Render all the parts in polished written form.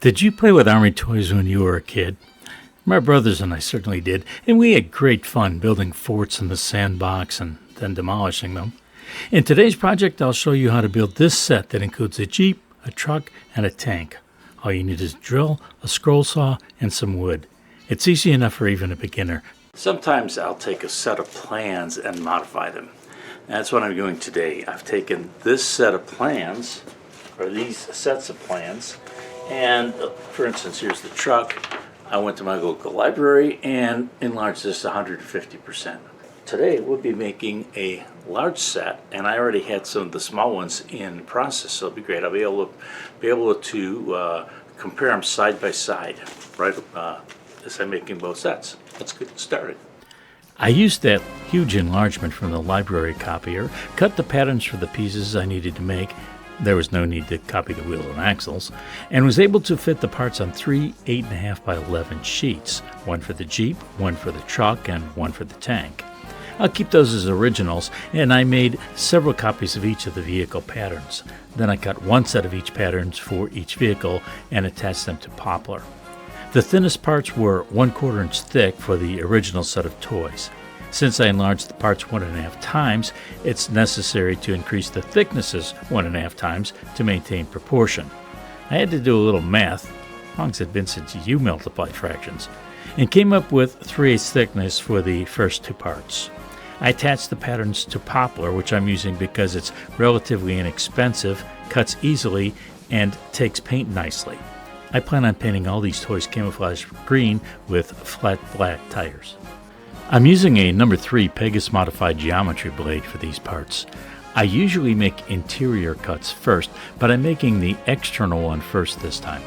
Did you play with army toys when you were a kid? My brothers and I certainly did, and we had great fun building forts in the sandbox and then demolishing them. In today's project, I'll show you how to build this set that includes a jeep, a truck, and a tank. All you need is a drill, a scroll saw, and some wood. It's easy enough for even a beginner. Sometimes I'll take a set of plans and modify them. That's what I'm doing today. I've taken this set of plans, or these sets of plans, and for instance, here's the truck. I went to my local library and enlarged this 150%. Today we'll be making a large set, and I already had some of the small ones in process, so it'll be great. I'll be able to compare them side by side, right, as I'm making both sets. Let's get started. I used that huge enlargement from the library copier, cut the patterns for the pieces I needed to make. There was no need to copy the wheels and axles, and was able to fit the parts on 3 8.5 by 11 sheets, one for the Jeep, one for the truck, and one for the tank. I'll keep those as originals, and I made several copies of each of the vehicle patterns. Then I cut one set of each patterns for each vehicle and attached them to poplar. The thinnest parts were 1/4 inch thick for the original set of toys. Since I enlarged the parts 1.5 times, it's necessary to increase the thicknesses 1.5 times to maintain proportion. I had to do a little math, how long has it been since you multiplied fractions, and came up with 3/8 thickness for the first two parts. I attached the patterns to poplar, which I'm using because it's relatively inexpensive, cuts easily, and takes paint nicely. I plan on painting all these toys camouflage green with flat black tires. I'm using a number 3 Pegasus modified geometry blade for these parts. I usually make interior cuts first, but I'm making the external one first this time.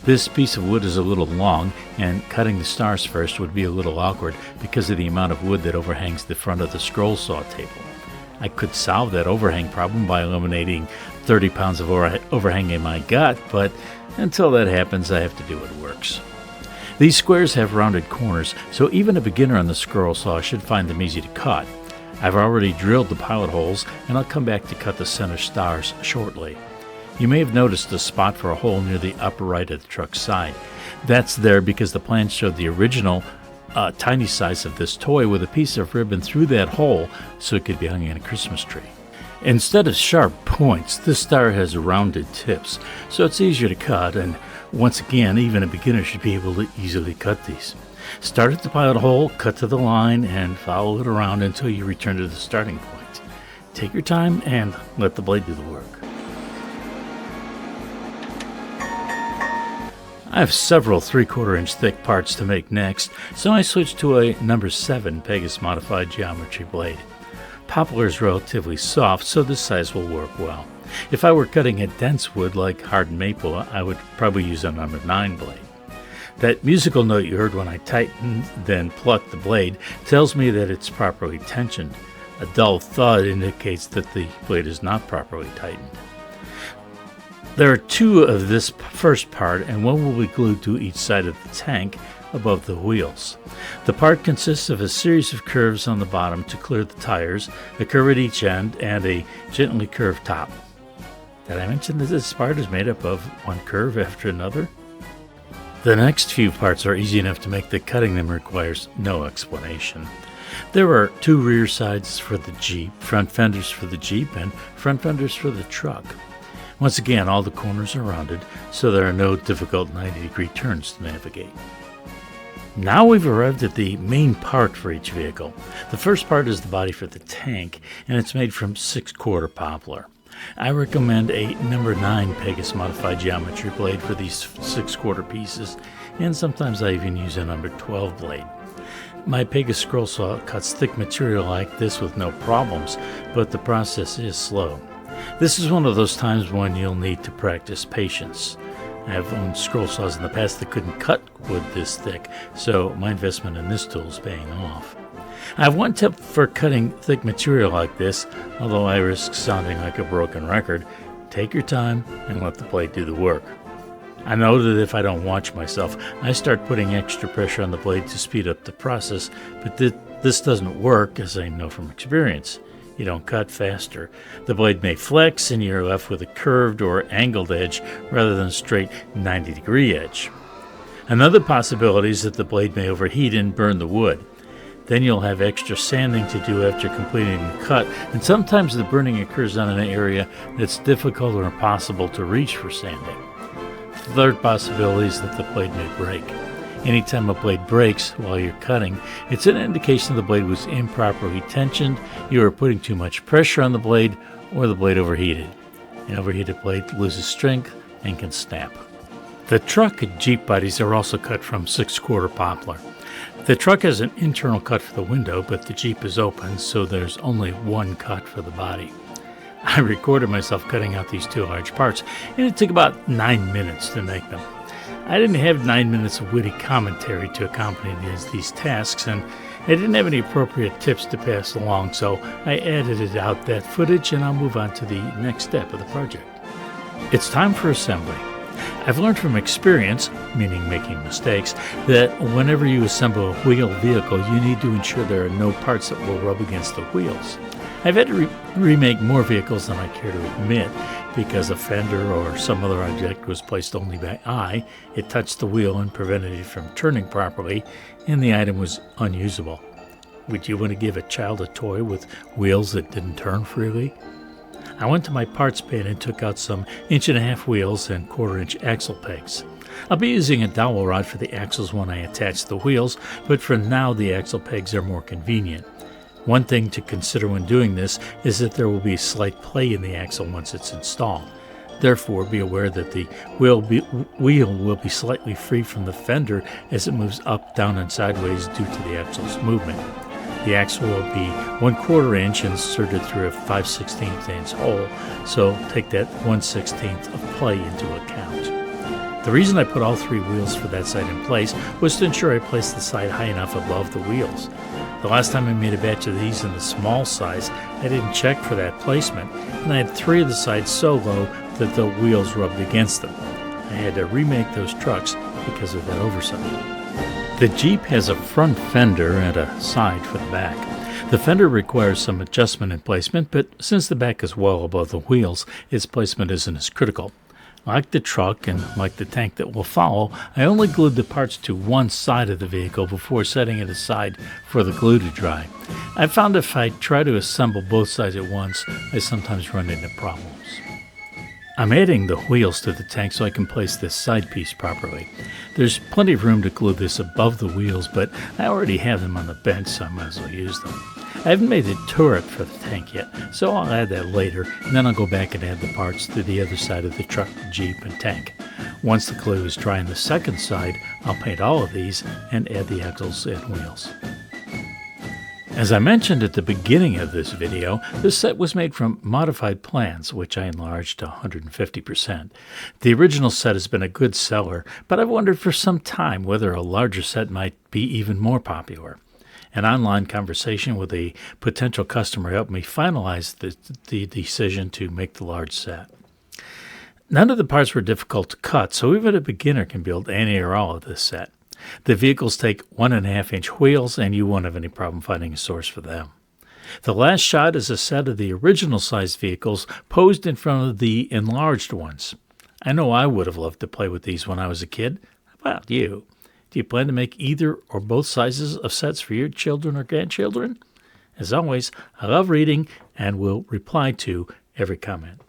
This piece of wood is a little long, and cutting the stars first would be a little awkward because of the amount of wood that overhangs the front of the scroll saw table. I could solve that overhang problem by eliminating 30 pounds of overhang in my gut, but until that happens, I have to do what works. These squares have rounded corners, so even a beginner on the scroll saw should find them easy to cut. I've already drilled the pilot holes, and I'll come back to cut the center stars shortly. You may have noticed a spot for a hole near the upper right of the truck's side. That's there because the plan showed the original tiny size of this toy with a piece of ribbon through that hole so it could be hung in a Christmas tree. Instead of sharp points, this star has rounded tips, so it's easier to cut, and once again, even a beginner should be able to easily cut these. Start at the pilot hole, cut to the line, and follow it around until you return to the starting point. Take your time and let the blade do the work. I have several 3/4 inch thick parts to make next, so I switched to a number 7 Pegasus modified geometry blade. Poplar is relatively soft, so this size will work well. If I were cutting a dense wood like hardened maple, I would probably use a number 9 blade. That musical note you heard when I tightened, then plucked the blade, tells me that it's properly tensioned. A dull thud indicates that the blade is not properly tightened. There are 2 of this first part, and one will be glued to each side of the tank above the wheels. The part consists of a series of curves on the bottom to clear the tires, a curve at each end, and a gently curved top. Did I mention that this part is made up of one curve after another? The next few parts are easy enough to make that cutting them requires no explanation. There are 2 rear sides for the Jeep, front fenders for the Jeep, and front fenders for the truck. Once again, all the corners are rounded, so there are no difficult 90-degree turns to navigate. Now we've arrived at the main part for each vehicle. The first part is the body for the tank, and it's made from 6/4 poplar. I recommend a number 9 Pegasus modified geometry blade for these 6/4 pieces, and sometimes I even use a number 12 blade. My Pegasus scroll saw cuts thick material like this with no problems, but the process is slow. This is one of those times when you'll need to practice patience. I have owned scroll saws in the past that couldn't cut wood this thick, so my investment in this tool is paying off. I have one tip for cutting thick material like this, although I risk sounding like a broken record. Take your time and let the blade do the work. I know that if I don't watch myself, I start putting extra pressure on the blade to speed up the process, but this doesn't work, as I know from experience. you don't cut faster. The blade may flex and you're left with a curved or angled edge rather than a straight 90-degree edge. Another possibility is that the blade may overheat and burn the wood. Then you'll have extra sanding to do after completing the cut, and sometimes the burning occurs on an area that's difficult or impossible to reach for sanding. The third possibility is that the blade may break. Anytime a blade breaks while you're cutting, it's an indication the blade was improperly tensioned, you are putting too much pressure on the blade, or the blade overheated. An overheated blade loses strength and can snap. The truck and Jeep bodies are also cut from 6/4 poplar. The truck has an internal cut for the window, but the Jeep is open, so there's only one cut for the body. I recorded myself cutting out these two large parts, and it took about 9 minutes to make them. I didn't have 9 minutes of witty commentary to accompany these tasks, and I didn't have any appropriate tips to pass along, so I edited out that footage, and I'll move on to the next step of the project. It's time for assembly. I've learned from experience, meaning making mistakes, that whenever you assemble a wheeled vehicle, you need to ensure there are no parts that will rub against the wheels. I've had to remake more vehicles than I care to admit because a fender or some other object was placed only by eye, it touched the wheel and prevented it from turning properly, and the item was unusable. Would you want to give a child a toy with wheels that didn't turn freely? I went to my parts bin and took out some 1.5-inch wheels and 1/4-inch axle pegs. I'll be using a dowel rod for the axles when I attach the wheels, but for now the axle pegs are more convenient. One thing to consider when doing this is that there will be slight play in the axle once it's installed. Therefore, be aware that the wheel will be slightly free from the fender as it moves up, down, and sideways due to the axle's movement. The axle will be 1/4 inch inserted through a 5/16 inch hole, so take that 1/16 of play into account. The reason I put all 3 wheels for that side in place was to ensure I placed the side high enough above the wheels. The last time I made a batch of these in the small size, I didn't check for that placement, and I had 3 of the sides so low that the wheels rubbed against them. I had to remake those trucks because of that oversight. The Jeep has a front fender and a side for the back. The fender requires some adjustment in placement, but since the back is well above the wheels, its placement isn't as critical. Like the truck and like the tank that will follow, I only glued the parts to one side of the vehicle before setting it aside for the glue to dry. I found if I try to assemble both sides at once, I sometimes run into problems. I'm adding the wheels to the tank so I can place this side piece properly. There's plenty of room to glue this above the wheels, but I already have them on the bench, so I might as well use them. I haven't made the turret for the tank yet, so I'll add that later, and then I'll go back and add the parts to the other side of the truck, Jeep, and tank. Once the glue is dry on the second side, I'll paint all of these and add the axles and wheels. As I mentioned at the beginning of this video, this set was made from modified plans, which I enlarged to 150%. The original set has been a good seller, but I've wondered for some time whether a larger set might be even more popular. An online conversation with a potential customer helped me finalize the decision to make the large set. None of the parts were difficult to cut, so even a beginner can build any or all of this set. The vehicles take 1.5-inch wheels, and you won't have any problem finding a source for them. The last shot is a set of the original-sized vehicles posed in front of the enlarged ones. I know I would have loved to play with these when I was a kid. How about you? Do you plan to make either or both sizes of sets for your children or grandchildren? As always, I love reading and will reply to every comment.